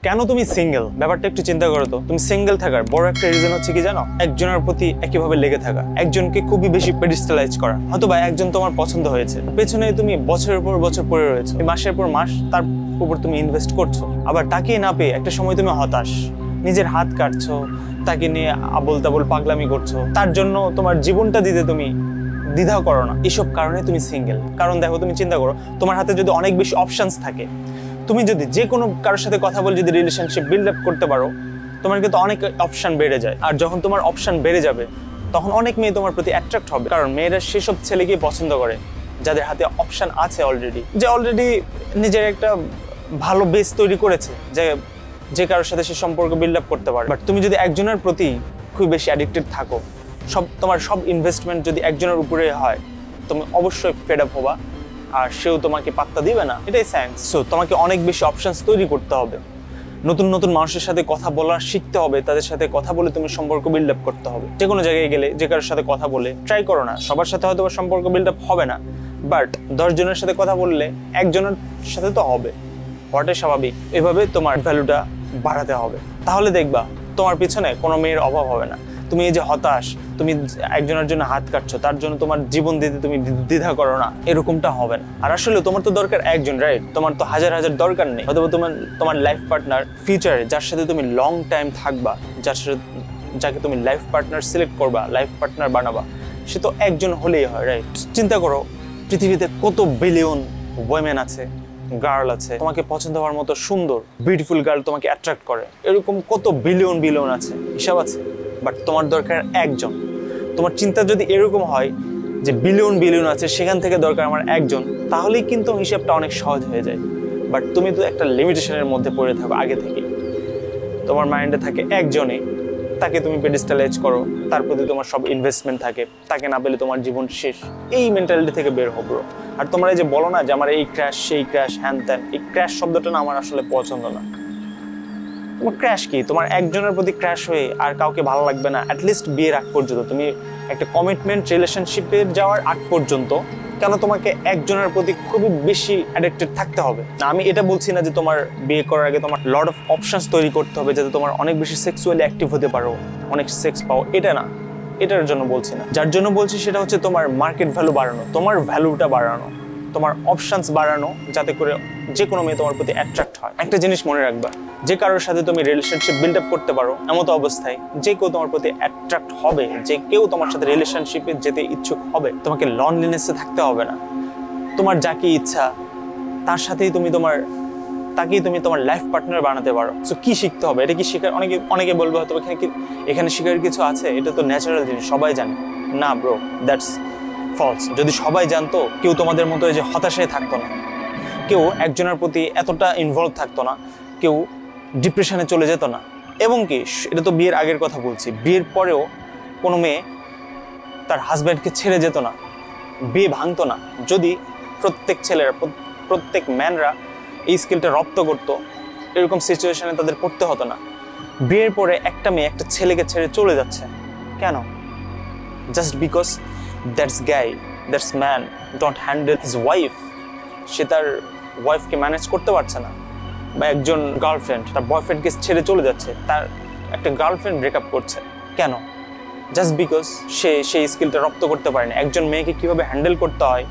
কেন তুমি সিঙ্গেল? ব্যাপারটা একটু চিন্তা করো তো। তুমি সিঙ্গেল থাকার বড় একটা রিজন হচ্ছে কি জানো? একজনের প্রতি একইভাবে লেগে থাকা, একজনকে খুবই বেশি পেডিস্টালাইজ করা। হয়তো বা একজন তোমার পছন্দ হয়েছে, পেছনে তুমি বছরের পর বছর পড়ে রয়েছো, মাসের পর মাস তার উপর তুমি ইনভেস্ট করছো, আবার তাকে না পেয়ে একটা সময় তুমি হতাশ, নিজের হাত কাটছো, তাকে নিয়ে আবল তাবল পাগলামি করছো, তার জন্য তোমার জীবনটা দিতে তুমি দ্বিধা করো না। এসব কারণে তুমি সিঙ্গেল। কারণ দেখো, তুমি চিন্তা করো, তোমার হাতে যদি অনেক বেশি অপশনস থাকে, তুমি যদি যে কোনো কারোর সাথে কথা বলে যদি রিলেশনশিপ বিল্ড আপ করতে পারো, তোমার কিন্তু অনেক অপশন বেড়ে যায়। আর যখন তোমার অপশন বেড়ে যাবে, তখন অনেক মেয়ে তোমার প্রতি অ্যাট্রাক্ট হবে। কারণ মেয়েরা সেসব ছেলেকে পছন্দ করে যাদের হাতে অপশন আছে অলরেডি, যে অলরেডি নিজের একটা ভালো বেস তৈরি করেছে, যে কারোর সাথে সে সম্পর্ক বিল্ড আপ করতে পারে। বাট তুমি যদি একজনের প্রতি খুব বেশি অ্যাডিক্টেড থাকো, তোমার সব ইনভেস্টমেন্ট যদি একজনের উপরে হয়, তুমি অবশ্যই ফেড আপ হবা, আর সেও তোমাকে পাত্তা দিবে না। এটাই সায়েন্স। সো তোমাকে অনেক বেশি অপশনস তৈরি করতে হবে, নতুন নতুন মানুষের সাথে কথা বলা শিখতে হবে, তাদের সাথে কথা বলে তুমি সম্পর্ক বিল্ড আপ করতে হবে। যে কোনো জায়গায় গেলে যে কারোর সাথে কথা বলে ট্রাই করো না, সবার সাথে হয়তো সম্পর্ক বিল্ড আপ হবে না, বাট 10 জনের সাথে কথা বললে একজনের সাথে তো হবে, হওয়াটাই স্বাভাবিক। এভাবে তোমার ভ্যালুটা বাড়াতে হবে, তাহলে দেখবা তোমার পিছনে কোনো মেয়ের অভাব হবে না। তুমি এই যে হতাশ, তুমি একজনের জন্য হাত কাটছো, তার জন্য তোমার জীবন দিতে তুমি দ্বিধা করো না, এরকমটা হবে না। আর আসলে তোমার তো দরকার একজন, রাইট? তোমার তো হাজার হাজার দরকার নেই। হয়তো তোমার লাইফ পার্টনার ফিউচারে যার সাথে তুমি লং টাইম থাকবা, যাকে তুমি লাইফ পার্টনার সিলেক্ট করবা, লাইফ পার্টনার বানাবা, সে তো একজন হলেই হয়, রাইট? চিন্তা করো, পৃথিবীতে কত বিলিয়ন ওয়েমেন আছে, গার্ল আছে, তোমাকে পছন্দ হওয়ার মতো সুন্দর বিউটিফুল গার্ল তোমাকে অ্যাট্রাক্ট করে, এরকম কত বিলিয়ন আছে, হিসাব আছে? বাট তোমার দরকার একজন। তোমার চিন্তা যদি এরকম হয় যে বিলিয়ন আছে, সেখান থেকে দরকার আমার একজন, তাহলেই কিন্তু হিসাবটা অনেক সহজ হয়ে যায়। বাট তুমি তো একটা লিমিটেশনের মধ্যে পড়ে থাকো আগে থেকে। তোমার মাইন্ডে থাকে একজনই, তাকে তুমি পেডিস্টালাইজ করো, তার প্রতি তোমার সব ইনভেস্টমেন্ট থাকে, তাকে না পেলে তোমার জীবন শেষ। এই মেন্টালিটি থেকে বের হবো। আর তোমরা এই যে বলো না যে আমার এই ক্র্যাশ, সেই ক্র্যাশ, হ্যান ত্যান, এই ক্র্যাশ শব্দটা না আমার আসলে পছন্দ না। তোমার ক্র্যাশ কি? তোমার একজনের প্রতি ক্র্যাশ হয়ে আর কাউকে ভালো লাগবে না? অ্যাটলিস্ট বিয়ের আগ পর্যন্ত, তুমি একটা কমিটমেন্ট রিলেশনশিপে যাওয়ার আগ পর্যন্ত কেন তোমাকে একজনের প্রতি খুবই বেশি অ্যাডিক্টেড থাকতে হবে? না, আমি এটা বলছি না যে তোমার বিয়ে করার আগে তোমার লট অফ অপশনস তৈরি করতে হবে যাতে তোমার অনেক বেশি সেক্সুয়ালি অ্যাক্টিভ হতে পারো, অনেক সেক্স পাও, এটা না, এটার জন্য বলছি না। যার জন্য বলছি সেটা হচ্ছে তোমার মার্কেট ভ্যালু বাড়ানো, তোমার ভ্যালুটা বাড়ানো, তোমার অপশনস বাড়ানো, যাতে করে যে কোনো মেয়ে তোমার প্রতি অ্যাট্রাক্ট হয়। একটা জিনিস মনে রাখবা, যে কারোর সাথে তুমি রিলেশনশিপ বিল্ড আপ করতে পারো, এমত অবস্থায় যে কেউ তোমার প্রতি অ্যাট্রাক্ট হবে, যে কেউ তোমার সাথে রিলেশনশিপে যেতে ইচ্ছুক হবে। তোমাকে লনলিনেসে থাকতে হবে না। তোমার যাকে ইচ্ছা তার সাথেই তাকেই তুমি তোমার লাইফ পার্টনার বানাতে পারো। সো কি শিখতে হবে? এটা কি শেখার? অনেকে বলবে হয়তো এখানে শেখার কিছু আছে, এটা তো ন্যাচারাল জিনিস, সবাই জানে। না ব্রো, দ্যাটস ফলস। যদি সবাই জানতো, কেউ তোমাদের মতো এই যে হতাশায় থাকতো না, কেউ একজনের প্রতি এতটা ইনভলভ থাকতো না, কেউ ডিপ্রেশনে চলে যেত না। এবং কি, এটা তো বিয়ের আগের কথা বলছি, বিয়ের পরেও কোনো মেয়ে তার হাজব্যান্ডকে ছেড়ে যেত না, বিয়ে ভাঙতো না। যদি প্রত্যেক ছেলেরা, প্রত্যেক ম্যানরা এই স্কিলটা রপ্ত করতো, এরকম সিচুয়েশনে তাদের পড়তে হতো না। বিয়ের পরে একটা মেয়ে একটা ছেলেকে ছেড়ে চলে যাচ্ছে কেন? Just because that's guy, that's man don't handle his wife. সে তার ওয়াইফকে ম্যানেজ করতে পারছে না। বা একজন গার্লফ্রেন্ড তার বয়ফ্রেন্ডকে ছেড়ে চলে যাচ্ছে, তার একটা গার্লফ্রেন্ড ব্রেকআপ করছে কেন? জাস্ট বিকজ সে সেই স্কিলটা রপ্ত করতে পারেনি। একজন মেয়েকে কিভাবে হ্যান্ডেল করতে হয়,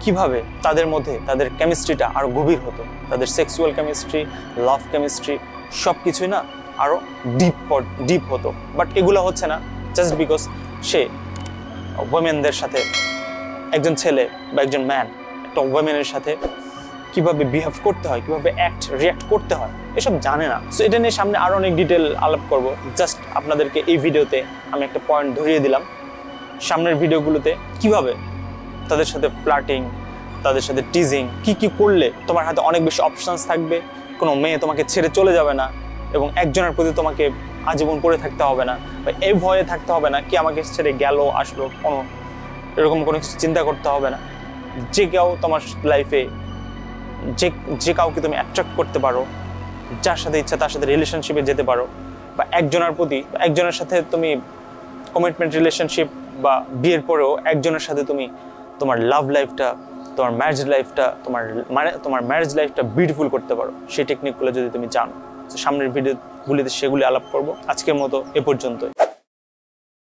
কিভাবে তাদের মধ্যে তাদের কেমিস্ট্রিটা আরও গভীর হতো, তাদের সেক্সুয়াল কেমিস্ট্রি, লাভ কেমিস্ট্রি, সব কিছুই না আরও ডিপ হতো। বাট এগুলো হচ্ছে না, জাস্ট বিকজ সে ওয়েমেনদের সাথে, একজন ছেলে বা একজন ম্যান একটা ওয়েমেনের সাথে কিভাবে বিহেভ করতে হয়, কিভাবে রিয়াক্ট করতে হয়, এসব জানে না। সো এটা নিয়ে সামনে আরও অনেক ডিটেল আলাপ করব। জাস্ট আপনাদেরকে এই ভিডিওতে আমি একটা পয়েন্ট ধরিয়ে দিলাম। সামনের ভিডিওগুলোতে কিভাবে তাদের সাথে ফ্লার্টিং, তাদের সাথে টিজিং, কি করলে তোমার হাতে অনেক বেশি অপশনস থাকবে, কোনো মেয়ে তোমাকে ছেড়ে চলে যাবে না, এবং একজনের প্রতি তোমাকে আজীবন পড়ে থাকতে হবে না, বা এই ভয়ে থাকতে হবে না কি আমাকে ছেড়ে গেল আসলো, এরকম কোনো কিছু চিন্তা করতে হবে না। যে কেউ তোমার লাইফে, যে কাউকে তুমি অ্যাট্রাক্ট করতে পারো, যার সাথে ইচ্ছা তার সাথে রিলেশনশিপে যেতে পারো, বা একজনের সাথে তুমি কমিটমেন্ট রিলেশনশিপ বা বিয়ের পরেও একজনের সাথে তুমি তোমার লাভ লাইফটা, তোমার ম্যারেজ লাইফটা বিউটিফুল করতে পারো। সেই টেকনিকগুলো যদি তুমি জানো। তো সামনের ভিডিওগুলিতে সেগুলি আলাপ করব। আজকের মতো এ পর্যন্তই।